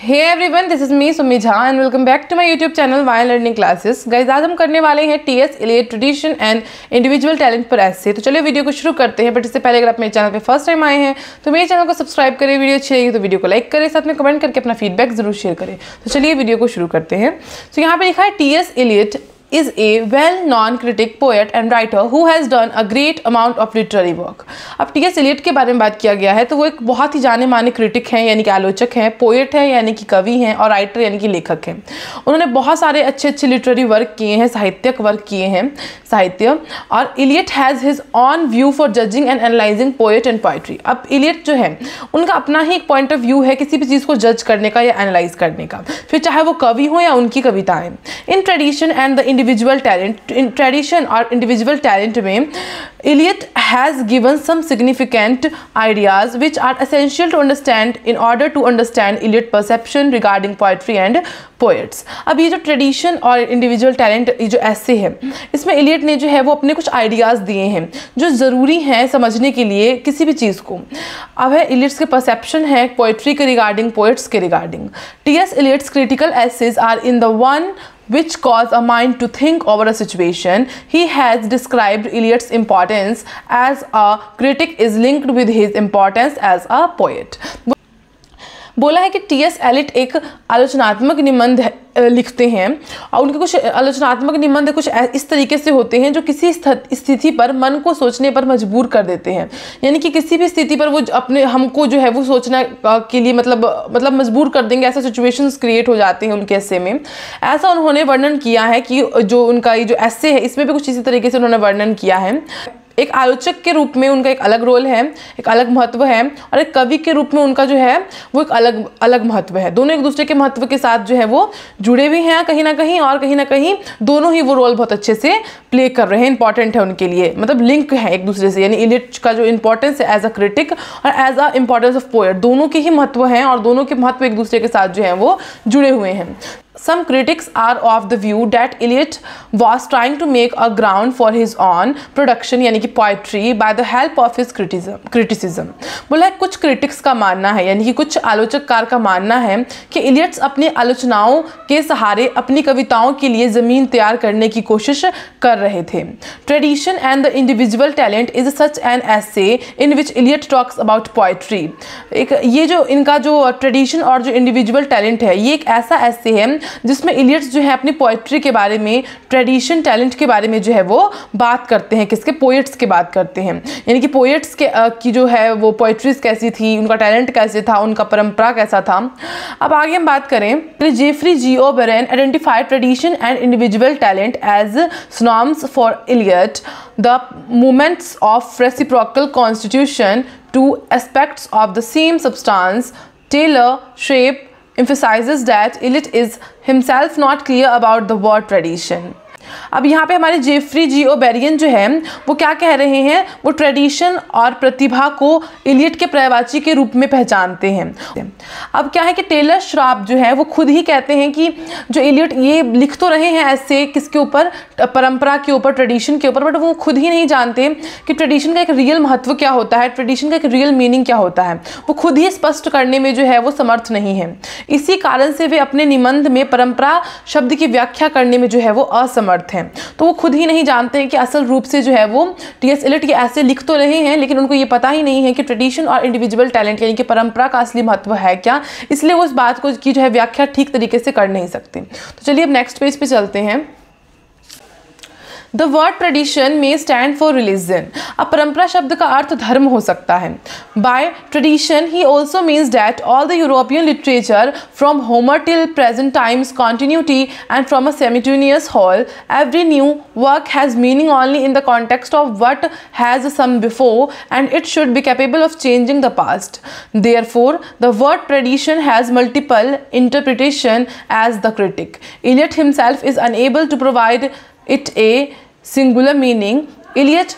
Hey everyone, this is me Sumi Jha and welcome back to my YouTube channel Y learning classes. Guys, आज हम करने वाले हैं TS Eliot tradition and individual talent पर essay. तो चलिए वीडियो को शुरू करते हैं। बट इससे पहले अगर आप मेरे चैनल पे फर्स्ट टाइम आए हैं तो मेरे चैनल को सब्सक्राइब करें, वीडियो अच्छी लगी तो वीडियो को लाइक करें, साथ में कमेंट करके अपना फीडबैक जरूर शेयर करें। तो चलिए वीडियो को शुरू करते हैं। तो यहाँ पे लिखा है TS Eliot is a well-known critic, poet and writer who has done a great amount of literary work। अब टी एस इलियट के बारे में बात किया गया है तो वो एक बहुत ही जाने माने क्रिटिक हैं, यानी कि आलोचक हैं, पोएट है यानी कि कवि हैं, और राइटर यानी कि लेखक हैं। उन्होंने बहुत सारे अच्छे अच्छे लिटरेरी वर्क किए हैं, साहित्यक वर्क किए हैं, साहित्य। और Eliot has his own view for judging and analysing poet and poetry. अब इलियट जो है उनका अपना ही एक पॉइंट ऑफ व्यू है किसी भी चीज़ को जज करने का या एनालाइज करने का, फिर चाहे वो कवि हो या उनकी कविताएं। In tradition and the individual talent, in tradition और इंडिविजुअल टैलेंट में Eliot has given some significant ideas which are essential to understand in order to understand Eliot perception regarding poetry and poets. अब ये जो tradition और individual talent, ये जो ऐसे है, इसमें इलियट ने जो है वो अपने कुछ आइडियाज़ दिए हैं जो ज़रूरी हैं समझने के लिए किसी भी चीज़ को। अब है इलियट्स के परसेप्शन है पोएट्री के रिगार्डिंग, पोएट्स के regarding. TS. Eliot's critical essays are in the one which cause a mind to think over a situation. He has described Eliot's importance as a critic is linked with his importance as a poet. बोला है कि T.S.. Elliott एक आलोचनात्मक निबंध लिखते हैं और उनके कुछ आलोचनात्मक निबंध कुछ इस तरीके से होते हैं जो किसी स्थिति पर मन को सोचने पर मजबूर कर देते हैं। यानी कि किसी भी स्थिति पर वो अपने हमको जो है वो सोचना के लिए मतलब मजबूर कर देंगे। ऐसे सिचुएशंस क्रिएट हो जाते हैं उनके एस्से में। ऐसा उन्होंने वर्णन किया है कि जो उनका ये जो एस्से है इसमें भी कुछ इसी तरीके से उन्होंने वर्णन किया है। एक आलोचक के रूप में उनका एक अलग रोल है, एक अलग महत्व है, और एक कवि के रूप में उनका जो है वो एक अलग महत्व है। दोनों एक दूसरे के महत्व के साथ जो है वो जुड़े भी हैं कहीं ना कहीं, और कहीं ना कहीं दोनों ही वो रोल बहुत अच्छे से प्ले कर रहे हैं, इंपॉर्टेंट है उनके लिए, मतलब लिंक है एक दूसरे से। यानी इलियट का जो इंपॉर्टेंस है एज अ क्रिटिक और as a importance of poet, दोनों के ही महत्व हैं और दोनों के महत्व एक दूसरे के साथ जो है वो जुड़े हुए हैं। Some critics are of the view that Eliot was trying to make a ground for his own production, यानी कि poetry, by the help of his criticism। बोला है कुछ critics का मानना है, यानी कि कुछ आलोचककार का मानना है कि इलियट्स अपनी आलोचनाओं के सहारे अपनी कविताओं के लिए ज़मीन तैयार करने की कोशिश कर रहे थे। Tradition and the individual talent is such an essay in which Eliot talks about poetry। एक ये जो इनका जो ट्रेडिशन और जो इंडिविजुअल टैलेंट है, ये एक ऐसा ऐसे है जिसमें इलियट्स जो है अपनी पोएट्री के बारे में, ट्रेडिशन टैलेंट के बारे में जो है वो बात करते हैं। किसके? पोएट्स की बात करते हैं। यानी कि पोएट्स के की जो है वो पोएट्रीज कैसी थी, उनका टैलेंट कैसे था, उनका परंपरा कैसा था। अब आगे हम बात करें, Geoffrey G O'Brien identified tradition and individual talent as synonyms for Eliot, the moments of reciprocal constitution, two aspects of the same substance. Taylor Shape emphasizes that Eliot is himself not clear about the word tradition। अब यहाँ पे हमारे Jeffrey G ओ baryon जो है वो क्या कह रहे हैं, वो ट्रेडिशन और प्रतिभा को इलियट के पर्यायवाची के रूप में पहचानते हैं। अब क्या है कि टेलर श्राप जो है वो खुद ही कहते हैं कि जो इलियट ये लिख तो रहे हैं ऐसे किसके ऊपर, परंपरा के ऊपर, ट्रेडिशन के ऊपर, बट वो खुद ही नहीं जानते कि ट्रेडिशन का एक रियल महत्व क्या होता है, ट्रेडिशन का एक रियल मीनिंग क्या होता है। वो खुद ही स्पष्ट करने में जो है वो समर्थ नहीं है। इसी कारण से वे अपने निबंध में परंपरा शब्द की व्याख्या करने में जो है वो असमर्थ हैं। तो वो खुद ही नहीं जानते हैं कि असल रूप से जो है वो टी.एस. इलियट ये ऐसे लिख तो रहे हैं लेकिन उनको ये पता ही नहीं है कि ट्रेडिशन और इंडिविजुअल टैलेंट यानी कि परंपरा का असली महत्व है क्या, इसलिए वो इस बात को की जो है व्याख्या ठीक तरीके से कर नहीं सकते। तो चलिए अब नेक्स्ट पेज पे चलते हैं। The word tradition may stand for religion। अब परंपरा शब्द का अर्थ धर्म हो सकता है। By tradition he also means that all the European literature from Homer till present times continuity and from a simultaneous whole, every new work has meaning only in the context of what has some before, and it should be capable of changing the past। Therefore the word tradition has multiple interpretation as the critic Eliot himself is unable to provide it a singular meaning। Eliot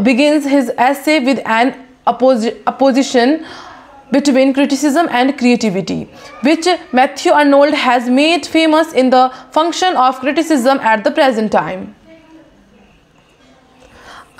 begins his essay with an opposition between criticism and creativity, which Matthew Arnold has made famous in the function of criticism at the present time।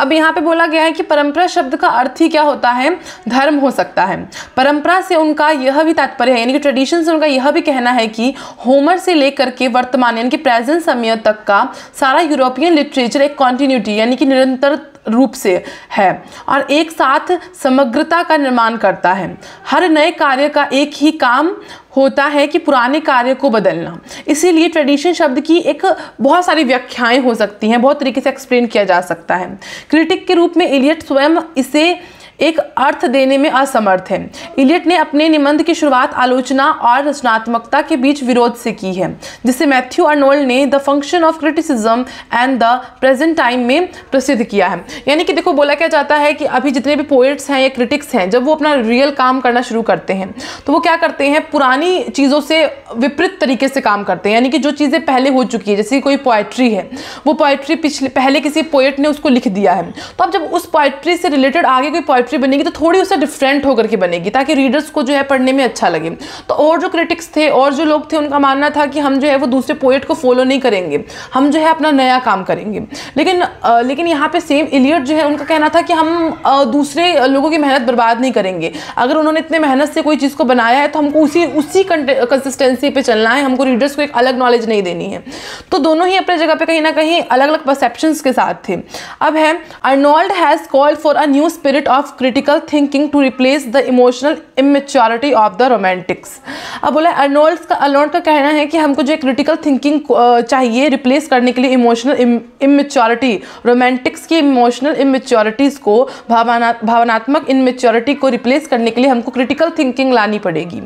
अब यहाँ पे बोला गया है कि परंपरा शब्द का अर्थ ही क्या होता है, धर्म हो सकता है। परंपरा से उनका यह भी तात्पर्य है, यानी कि ट्रेडिशन से उनका यह भी कहना है कि होमर से लेकर के वर्तमान यानी कि प्रेजेंट समय तक का सारा यूरोपियन लिटरेचर एक कॉन्टिन्यूटी यानी कि निरंतर रूप से है और एक साथ समग्रता का निर्माण करता है। हर नए कार्य का एक ही काम होता है कि पुराने कार्य को बदलना। इसीलिए ट्रेडिशन शब्द की एक बहुत सारी व्याख्याएं हो सकती हैं, बहुत तरीके से एक्सप्लेन किया जा सकता है। क्रिटिक के रूप में इलियट स्वयं इसे एक अर्थ देने में असमर्थ है। इलियट ने अपने निबंध की शुरुआत आलोचना और रचनात्मकता के बीच विरोध से की है, जिसे मैथ्यू अर्नोल्ड ने the function of criticism and the present time में प्रसिद्ध किया है। यानी कि देखो बोला क्या जाता है कि अभी जितने भी पोएट्स हैं या क्रिटिक्स हैं, जब वो अपना रियल काम करना शुरू करते हैं तो वो क्या करते हैं, पुरानी चीज़ों से विपरीत तरीके से काम करते हैं। यानी कि जो चीज़ें पहले हो चुकी है, जैसे कोई पोएट्री है, वो पोएट्री पहले किसी पोएट ने उसको लिख दिया है, तो अब जब उस पोएट्री से रिलेटेड आगे कोई पोएट्री बनेगी तो थोड़ी उससे डिफरेंट होकर के बनेगी, ताकि रीडर्स को जो है पढ़ने में अच्छा लगे। तो और जो क्रिटिक्स थे और जो लोग थे, उनका मानना था कि हम जो है वो दूसरे पोएट को फॉलो नहीं करेंगे, हम जो है अपना नया काम करेंगे। लेकिन यहाँ पे सेम इलियट जो है, उनका कहना था कि हम दूसरे लोगों की मेहनत बर्बाद नहीं करेंगे। अगर उन्होंने इतने मेहनत से कोई चीज़ को बनाया है तो हमको उसी कंसिस्टेंसी पे चलना है, हमको रीडर्स को एक अलग नॉलेज नहीं देनी है। तो दोनों ही अपने जगह पे कहीं ना कहीं अलग अलग परसेप्शंस के साथ थे। अब है Arnold has called for a new spirit of critical thinking to replace the emotional immaturity of the romantics. अब बोला अर्नोल्ड का कहना है कि हमको जो क्रिटिकल थिंकिंग चाहिए रिप्लेस करने के लिए इमोशनल इमेच्योरिटी, रोमांटिक्स की इमोशनल इमेच्योरिटीज़ को, भावनात्मक इमेच्योरिटी को रिप्लेस करने के लिए हमको क्रिटिकल थिंकिंग लानी पड़ेगी।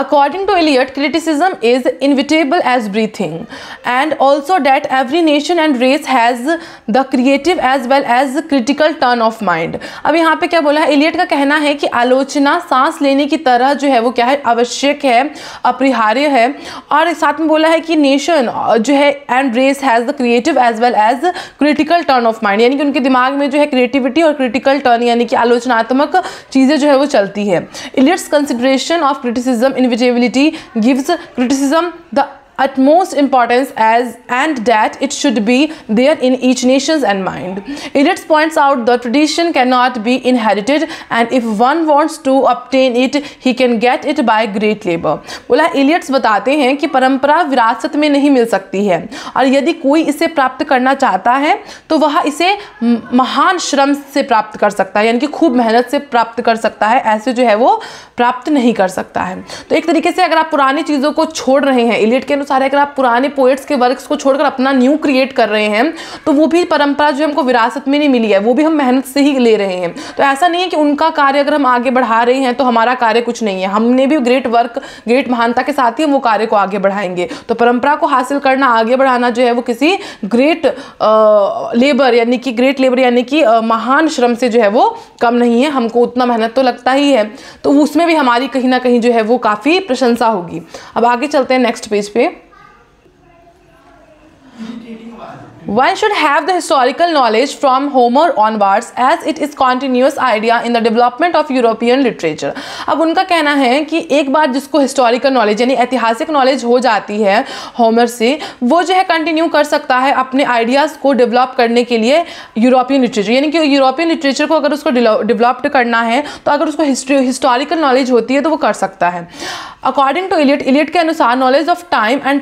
According to Eliot, criticism is inevitable as breathing, and also that every nation and race has the creative as well as critical turn of mind. अब यहाँ पे क्या बोला है, एलियट का कहना है कि आलोचना सांस लेने की तरह जो है वो क्या है, आवश्यक है, अपरिहार्य है। और साथ में बोला है कि नेशन जो है and race has the creative as well as critical turn of mind, यानी कि उनके दिमाग में जो है क्रिएटिविटी और क्रिटिकल टर्न यानी कि आलोचनात्मक चीज़ें जो है वो चलती है। Eliot's consideration of criticism inevitability gives criticism the utmost importance and that it should be there in each nation's and mind. Eliot points out the tradition cannot be inherited and if one wants to obtain it he can get it by great labor. बोला Eliot's बताते हैं कि परंपरा विरासत में नहीं मिल सकती है और यदि कोई इसे प्राप्त करना चाहता है तो वह इसे महान श्रम से प्राप्त कर सकता है, यानी कि खूब मेहनत से प्राप्त कर सकता है, ऐसे जो है वो प्राप्त नहीं कर सकता है। तो एक तरीके से अगर आप पुरानी चीज़ों को छोड़ रहे हैं, एलियट के अनुसार अगर आप पुराने पोएट्स के वर्क्स को छोड़कर अपना न्यू क्रिएट कर रहे हैं तो वो भी परंपरा जो हमको विरासत में नहीं मिली है, वो भी हम मेहनत से ही ले रहे हैं। तो ऐसा नहीं है कि उनका कार्य अगर हम आगे बढ़ा रहे हैं तो हमारा कार्य कुछ नहीं है, हमने भी ग्रेट वर्क, ग्रेट महानता के साथ ही हम वो कार्य को आगे बढ़ाएंगे। तो परंपरा को हासिल करना, आगे बढ़ाना जो है वो किसी ग्रेट लेबर यानी कि महान श्रम से जो है वो कम नहीं है, हमको उतना मेहनत तो लगता ही है, तो उसमें भी हमारी कहीं ना कहीं जो है वो काफ़ी प्रशंसा होगी। अब आगे चलते हैं नेक्स्ट पेज पे। One should have the historical knowledge from Homer onwards as it is continuous idea in the development of European literature. अब उनका कहना है कि एक बार जिसको हिस्टोरिकल नॉलेज यानी ऐतिहासिक नॉलेज हो जाती है होमर से, वो जो है कंटिन्यू कर सकता है अपने आइडियाज़ को डेवलप करने के लिए यूरोपियन लिटरेचर, यानी कि यूरोपियन लिटरेचर को अगर उसको डेवलप्ड करना है तो अगर उसको हिस्टोरिकल नॉलेज होती है तो वो कर सकता है। अकॉर्डिंग टू इलियट के अनुसार knowledge of time and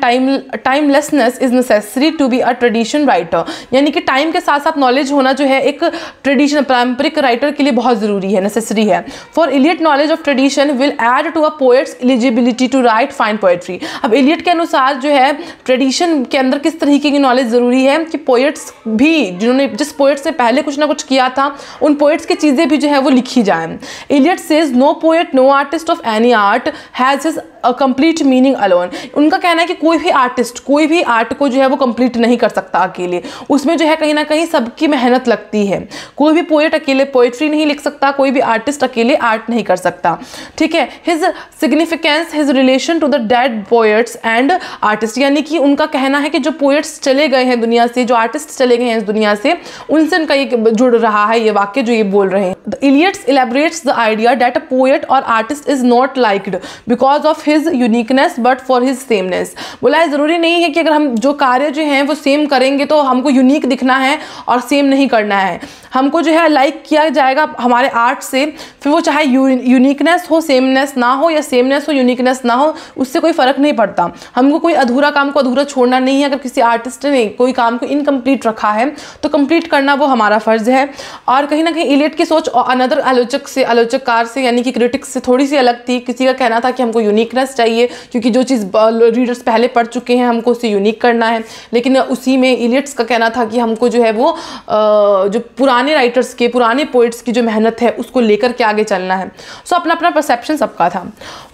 timelessness is necessary to be a tradition writer, यानी कि टाइम के साथ साथ नॉलेज होना जो है एक ट्रेडिशन पारंपरिक राइटर के लिए बहुत ज़रूरी है, नेसेसरी है। For Eliot knowledge of tradition will add to a poet's eligibility to write fine poetry. अब इलियट के अनुसार जो है ट्रेडिशन के अंदर किस तरीके की नॉलेज ज़रूरी है कि पोएट्स भी जिन्होंने जिस पोएट से पहले कुछ ना कुछ किया था, उन पोएट्स की चीज़ें भी जो है वो लिखी जाएँ। Eliot says no poet no artist of any art has a complete meaning alone. उनका कहना है कि कोई भी आर्टिस्ट कोई भी आर्ट को जो है वो कंप्लीट नहीं कर सकता अकेले, उसमें जो है कहीं ना कहीं सबकी मेहनत लगती है। कोई भी पोएट अकेले पोएट्री नहीं लिख सकता, कोई भी आर्टिस्ट अकेले आर्ट नहीं कर सकता, ठीक है। His significance his relation to the dead poets and artist, यानी कि उनका कहना है कि जो पोएट्स चले गए हैं दुनिया से, जो आर्टिस्ट चले गए हैं इस दुनिया से, उनसे उनका ये जुड़ रहा है ये वाक्य जो ये बोल रहे हैं। Eliot's elaborates the idea that a poet or artist is not liked because of his uniqueness but for his sameness. बोला है ज़रूरी नहीं है कि अगर हम जो कार्य जो हैं वो सेम करेंगे तो हमको यूनिक दिखना है और सेम नहीं करना है। हमको जो है लाइक किया जाएगा हमारे आर्ट से, फिर वो चाहे यूनिकनेस हो सेमनेस ना हो, या सेमनेस हो यूनिकनेस ना हो, उससे कोई फ़र्क नहीं पड़ता। हमको कोई अधूरा काम को अधूरा छोड़ना नहीं है। अगर किसी आर्टिस्ट ने कोई काम को इनकम्प्लीट रखा है तो कंप्लीट करना वो हमारा फ़र्ज़ है। और कहीं ना कहीं इलियट की सोच अनदर आलोचककार से यानी कि क्रिटिक्स से थोड़ी सी अलग थी। किसी का कहना था कि हमको यूनिकनेस चाहिए क्योंकि जो चीज़ रीडर्स पहले पढ़ चुके हैं हमको उसे यूनिक करना है, लेकिन उसी में इलियट्स का कहना था कि हमको जो है वो जो पुराने राइटर्स के, पुराने पोइट्स की जो मेहनत है उसको लेकर के आगे चलना है। सो अपना अपना परसेप्शन सबका था।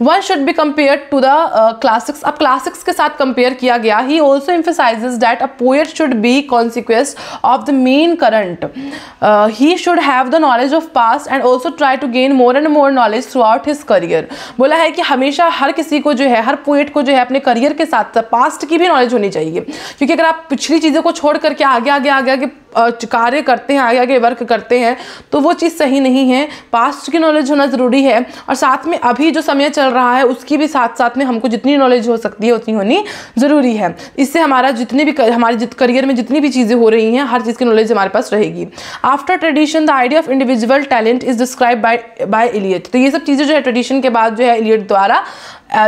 One should be compare to the classics. अब क्लासिक्स के साथ कंपेयर किया गया। He also emphasises that a poet should be consequence of the main current. He should have the knowledge of past and also try to gain more and more knowledge throughout his career. बोला है कि हमेशा हर किसी को जो है, हर poet को जो है अपने करियर के साथ पास्ट की भी नॉलेज होनी चाहिए, क्योंकि अगर आप पिछली चीज़ों को छोड़ करके आगे कार्य करते हैं, आगे वर्क करते हैं तो वो चीज़ सही नहीं है। पास्ट की नॉलेज होना ज़रूरी है और साथ में अभी जो समय चल रहा है उसकी भी साथ साथ में हमको जितनी नॉलेज हो सकती है उतनी होनी ज़रूरी है। इससे हमारा जितने भी हमारे करियर में जितनी भी चीज़ें हो रही हैं हर चीज़ की नॉलेज हमारे पास रहेगी। After tradition the idea of individual talent is describe by Eliot. तो ये सब चीज़ें जो है ट्रेडिशन के बाद जो है इलियट द्वारा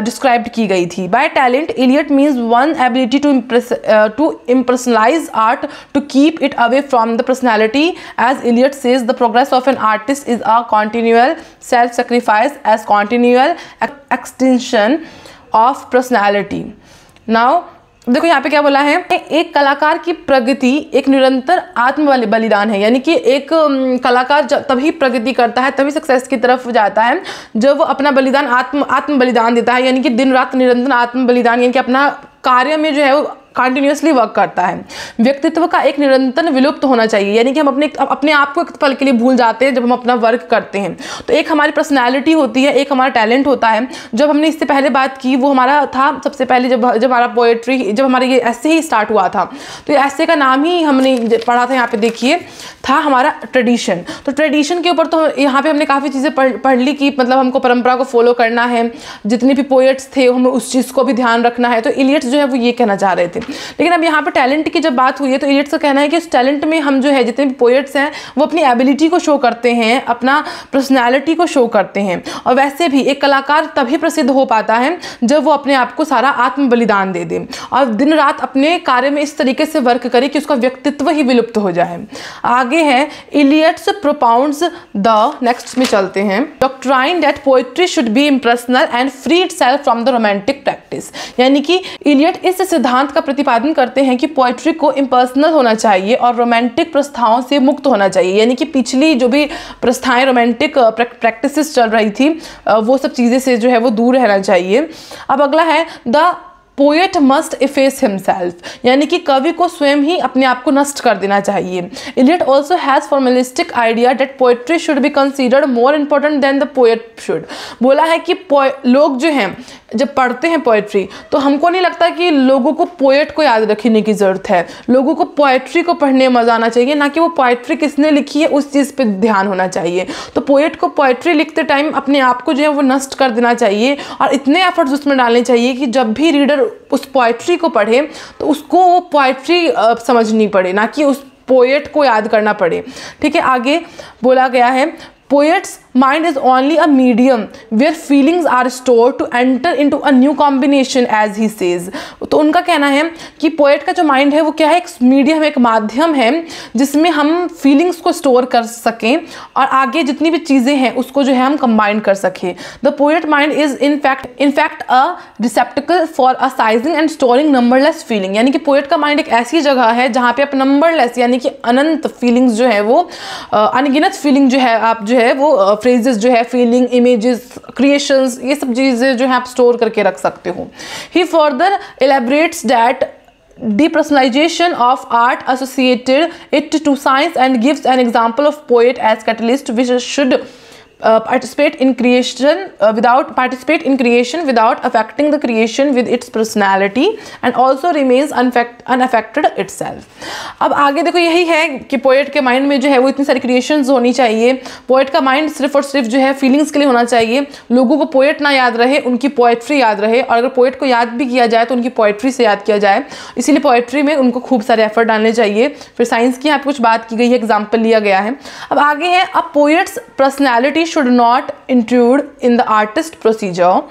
डिस्क्राइब की गई थी। By talent Eliot means one ability to impersonalize art to keep it away from the personality. As Eliot says, the progress of an artist is a continual self-sacrifice as continual extension of personality. Now देखो यहाँ पे क्या बोला है, एक कलाकार की प्रगति एक निरंतर आत्म बलिदान है। यानी कि एक कलाकार तभी प्रगति करता है, तभी सक्सेस की तरफ जाता है जब वो अपना बलिदान आत्म बलिदान देता है। यानी कि दिन रात निरंतर आत्म बलिदान, यानी कि अपना कार्य में जो है वो कंटिन्यूसली वर्क करता है। व्यक्तित्व का एक निरंतर विलुप्त होना चाहिए, यानी कि हम अपने आप को एक पल के लिए भूल जाते हैं जब हम अपना वर्क करते हैं। तो एक हमारी पर्सनैलिटी होती है, एक हमारा टैलेंट होता है। जब हमने इससे पहले बात की वो हमारा था सबसे पहले जब हमारा पोएट्री, जब हमारा ये ऐसे ही स्टार्ट हुआ था, तो ऐसे का नाम ही हमने पढ़ा था, यहाँ पे देखिए था हमारा ट्रेडिशन। तो ट्रेडिशन के ऊपर तो यहाँ पे हमने काफ़ी चीज़ें पढ़ ली कि मतलब हमको परंपरा को फॉलो करना है, जितने भी पोएट्स थे हमें उस चीज़ को भी ध्यान रखना है। तो इलियट्स जो है वो ये कहना चाह रहे थे। लेकिन अब यहाँ पे टैलेंट की जब बात हुई है तो इलियट्स का कहना है कि उस टैलेंट में हम जो है जितने भी पोएट्स हैं वो अपनी एबिलिटी को शो करते हैं, अपना पर्सनैलिटी को शो करते हैं। और वैसे भी एक कलाकार तभी प्रसिद्ध हो पाता है जब वो अपने आप को सारा आत्म बलिदान दे दे और दिन रात अपने कार्य में इस तरीके से वर्क करे कि उसका व्यक्तित्व ही विलुप्त हो जाए। आगे है इलियट्स प्रोपाउंड्स द, नेक्स्ट में चलते हैं, doctrine that poetry should B impersonal and free itself from the romantic practice. यानी कि इलियट इस सिद्धांत का प्रतिपादन करते हैं कि पोएट्री को इम्पर्सनल होना चाहिए और रोमांटिक प्रस्थाओं से मुक्त होना चाहिए। यानी कि पिछली जो भी प्रस्थाएं रोमांटिक प्रैक्टिसेस चल रही थी वो सब चीज़ें से जो है वो दूर रहना चाहिए। अब अगला है the poet must efface himself, यानी कि कवि को स्वयं ही अपने आप को नष्ट कर देना चाहिए। Eliot also has formalistic idea that poetry should be considered more important than the poet should. बोला है कि लोग जो हैं जब पढ़ते हैं पोएट्री तो हमको नहीं लगता कि लोगों को पोएट को याद रखने की ज़रूरत है, लोगों को पोएट्री को पढ़ने में मज़ा आना चाहिए, ना कि वो पोएट्री किसने लिखी है उस चीज़ पे ध्यान होना चाहिए। तो पोएट को पोएट्री लिखते टाइम अपने आप को जो है वो नष्ट कर देना चाहिए और इतने एफर्ट्स उसमें डालने चाहिए कि जब भी रीडर उस पोएट्री को पढ़े तो उसको वो पोएट्री समझनी पड़े, ना कि उस पोएट को याद करना पड़े। ठीक है, आगे बोला गया है poet's mind is only a medium where feelings are stored to enter into a new combination as he says। तो उनका कहना है कि पोएट का जो माइंड है वो क्या है, एक मीडियम, एक माध्यम है जिसमें हम फीलिंग्स को स्टोर कर सकें और आगे जितनी भी चीज़ें हैं उसको जो है हम कंबाइन कर सकें। The poet mind is in fact a रिसेप्टिकल for a sizing and storing numberless feeling. यानी कि पोएट का माइंड एक ऐसी जगह है जहाँ पे आप नंबरलेस यानी कि अनंत फीलिंग्स जो है वो अनगिनत फीलिंग जो है आप जो है वो फ्रेजेस जो है, फीलिंग, इमेजेस, क्रिएशंस, ये सब चीज़ें जो है आप स्टोर करके रख सकते हो। He further elaborates that depersonalization of art associated it to science and gives an example of poet as catalyst which should participate in creation without affecting the creation with its personality and also remains unaffected itself। अब आगे देखो यही है कि poet के mind में जो है वो इतनी सारी क्रिएशंस होनी चाहिए। पोएट का माइंड सिर्फ और सिर्फ जो है फीलिंग्स के लिए होना चाहिए। लोगों को पोएट ना याद रहे, उनकी पोएट्री याद रहे, और अगर पोएट को याद भी किया जाए तो उनकी पोएट्री से याद किया जाए। इसीलिए पोएट्री में उनको खूब सारे एफर्ट डालने चाहिए। फिर साइंस की यहाँ पे कुछ बात की गई है, एग्जाम्पल लिया गया है। अब आगे है, a poet's personality should not intrude in the artist procedure.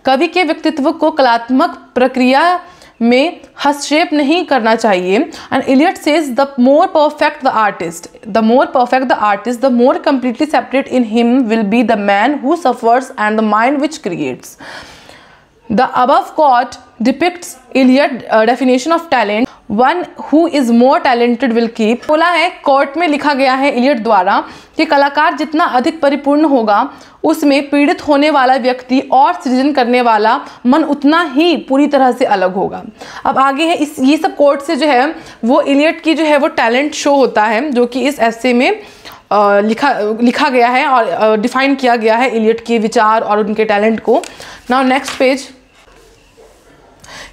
कवि के व्यक्तित्व को कलात्मक प्रक्रिया में हस्तक्षेप नहीं करना चाहिए। And Eliot says the more perfect the artist, the more completely separate in him will be the man who suffers and the mind which creates. The above quote depicts Eliot's definition of talent. One who is more talented will keep। बोला है, court में लिखा गया है Elliot द्वारा कि कलाकार जितना अधिक परिपूर्ण होगा उसमें पीड़ित होने वाला व्यक्ति और सृजन करने वाला मन उतना ही पूरी तरह से अलग होगा। अब आगे है, ये सब कोर्ट से जो है वो इलियट की जो है वो टैलेंट शो होता है, जो कि इस एस्से में लिखा गया है और डिफाइन किया गया है इलियट के विचार और उनके टैलेंट को। Now next page.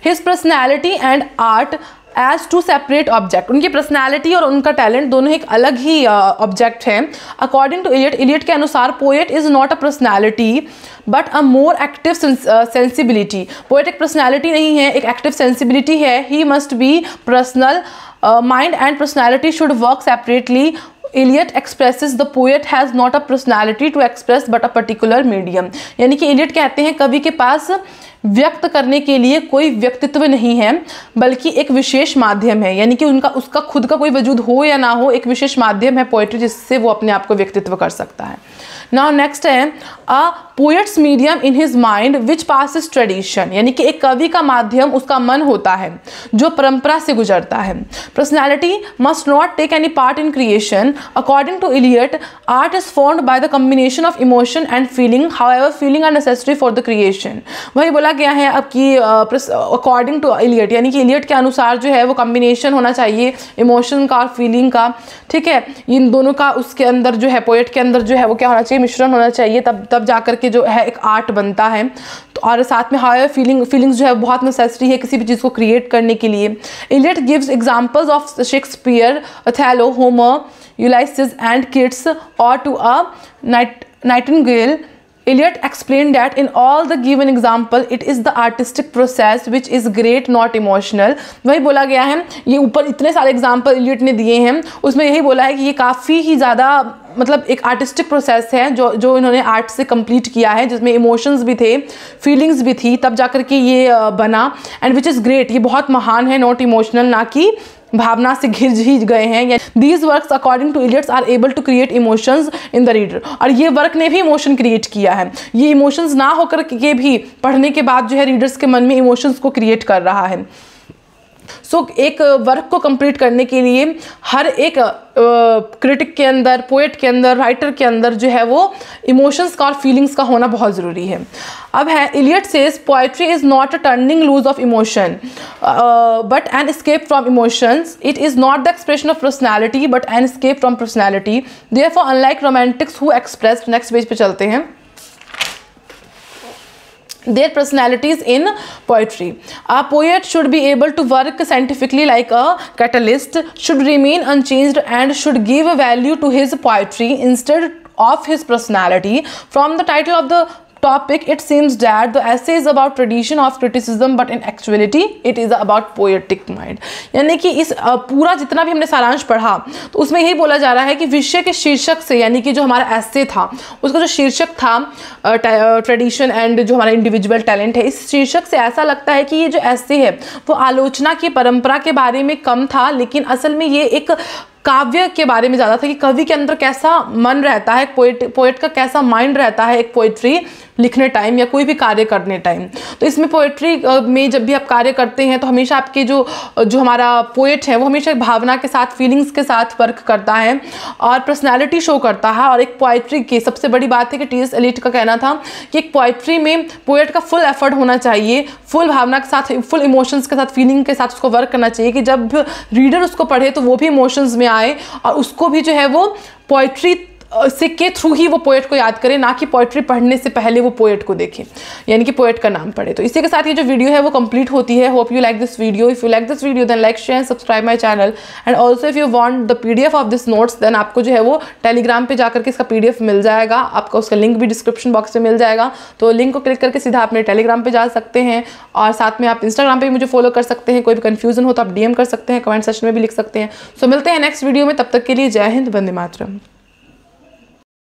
His personality and art as two separate object. उनकी पर्सनैलिटी और उनका टैलेंट दोनों एक अलग ही ऑब्जेक्ट है। अकॉर्डिंग टू इलियट के अनुसार poet is not a personality but a more active sensibility. Poet एक पर्सनैलिटी नहीं है, एक एक्टिव सेंसिबिलिटी है। He must be personal, mind and personality should work separately. Eliot expresses the poet has not a personality to express but a particular medium। यानी कि Elliot कहते हैं कवि के पास व्यक्त करने के लिए कोई व्यक्तित्व नहीं है बल्कि एक विशेष माध्यम है। यानी कि उसका खुद का कोई वजूद हो या ना हो, एक विशेष माध्यम है पोएट्री जिससे वो अपने आप को व्यक्तित्व कर सकता है। नाउ नेक्स्ट है, a poet's medium in his mind which passes tradition. यानी कि एक कवि का माध्यम उसका मन होता है जो परंपरा से गुजरता है। Personality must not take any part in creation. According to Eliot art is formed by the combination of emotion and feeling, however feeling are necessary for the creation. वही बोला गया है अब कि अकॉर्डिंग टू इलियट, यानी कि Elliot के अनुसार जो है वो कम्बिनेशन होना चाहिए इमोशन का और फीलिंग का। ठीक है, इन दोनों का उसके अंदर जो है पोएट के अंदर जो है वो क्या होना चाहिए, मिश्रण होना चाहिए, तब जाकर के जो है एक आर्ट बनता है। तो और साथ में हायर फीलिंग्स जो है बहुत नेसेसरी है किसी भी चीज़ को क्रिएट करने के लिए। Eliot gives examples of Shakespeare, Othello, Homer, Ulysses and Keats ode to a nightingale. Eliot explained that in all the given example it is the artistic process which is great not emotional। वही बोला गया है, ये ऊपर इतने सारे example Eliot ने दिए हैं, उसमें यही बोला है कि ये काफ़ी ही ज़्यादा मतलब एक आर्टिस्टिक प्रोसेस है जो इन्होंने आर्ट से कंप्लीट किया है, जिसमें इमोशंस भी थे, फीलिंग्स भी थी, तब जाकर के ये बना। एंड विच इज़ ग्रेट, ये बहुत महान है, नॉट इमोशनल, ना कि भावना से घिर गए हैं। These works according to Eliot's are able to create emotions in the reader. और ये वर्क ने भी इमोशन क्रिएट किया है, ये इमोशंस ना होकर के भी पढ़ने के बाद जो है रीडर्स के मन में इमोशंस को क्रिएट कर रहा है। सो एक वर्क को कंप्लीट करने के लिए हर एक क्रिटिक के अंदर, पोएट के अंदर, राइटर के अंदर जो है वो इमोशंस का और फीलिंग्स का होना बहुत ज़रूरी है। अब है, Eliot says poetry is not a turning loose of emotion but an escape from emotions. It is not the expression of personality but an escape from personality. Therefore unlike romantics who expressed, next page पे चलते हैं, their personalities in poetry. A poet should be able to work scientifically like a catalyst, should remain unchanged and should give value to his poetry instead of his personality. From the title of the topic it seems that the essay is about tradition of criticism but in actuality it is about poetic mind। यानी कि इस पूरा जितना भी हमने सारांश पढ़ा तो उसमें यही बोला जा रहा है कि विषय के शीर्षक से, यानी कि जो हमारा एस्से था उसका जो शीर्षक था ट्रेडिशन एंड जो हमारा इंडिविजुअल टैलेंट है, इस शीर्षक से ऐसा लगता है कि ये जो एस्से है वो आलोचना की परंपरा के बारे में कम था, लेकिन असल में ये एक काव्य के बारे में ज़्यादा था कि कवि के अंदर कैसा मन रहता है, पोएट का कैसा माइंड रहता है एक पोएट्री लिखने टाइम या कोई भी कार्य करने टाइम। तो इसमें पोएट्री में जब भी आप कार्य करते हैं तो हमेशा आपके जो हमारा पोएट है वो हमेशा भावना के साथ, फीलिंग्स के साथ वर्क करता है और पर्सनैलिटी शो करता है। और एक पोएट्री की सबसे बड़ी बात है कि टी.एस. एलियट का कहना था कि एक पोएट्री में पोएट का फुल एफर्ट होना चाहिए, फुल भावना के साथ, फुल इमोशंस के साथ, फीलिंग के साथ उसको वर्क करना चाहिए कि जब रीडर उसको पढ़े तो वो भी इमोशंस में आए और उसको भी जो है वो पोएट्री के थ्रू ही वो पोएट को याद करें, ना कि पोएट्री पढ़ने से पहले वो पोएट को देखें, यानी कि पोएट का नाम पढ़े। तो इसी के साथ ये जो वीडियो है वो कंप्लीट होती है। Hope you like this video. If you like this video then like share subscribe my channel and also if you want the PDF of this notes then आपको जो है वो टेलीग्राम पे जाकर के इसका PDF मिल जाएगा। आपको उसका लिंक भी डिस्क्रिप्शन बॉक्स में मिल जाएगा, तो लिंक को क्लिक करके सीधा अपने टेलीग्राम पे जा सकते हैं। और साथ में आप इंस्टाग्राम पे भी मुझे फॉलो कर सकते हैं। कोई भी कन्फ्यूजन हो तो आप DM कर सकते हैं, कमेंट सेक्शन में भी लिख सकते हैं। सो मिलते हैं नेक्स्ट वीडियो में, तब तक के लिए जय हिंद, वंदे मातरम।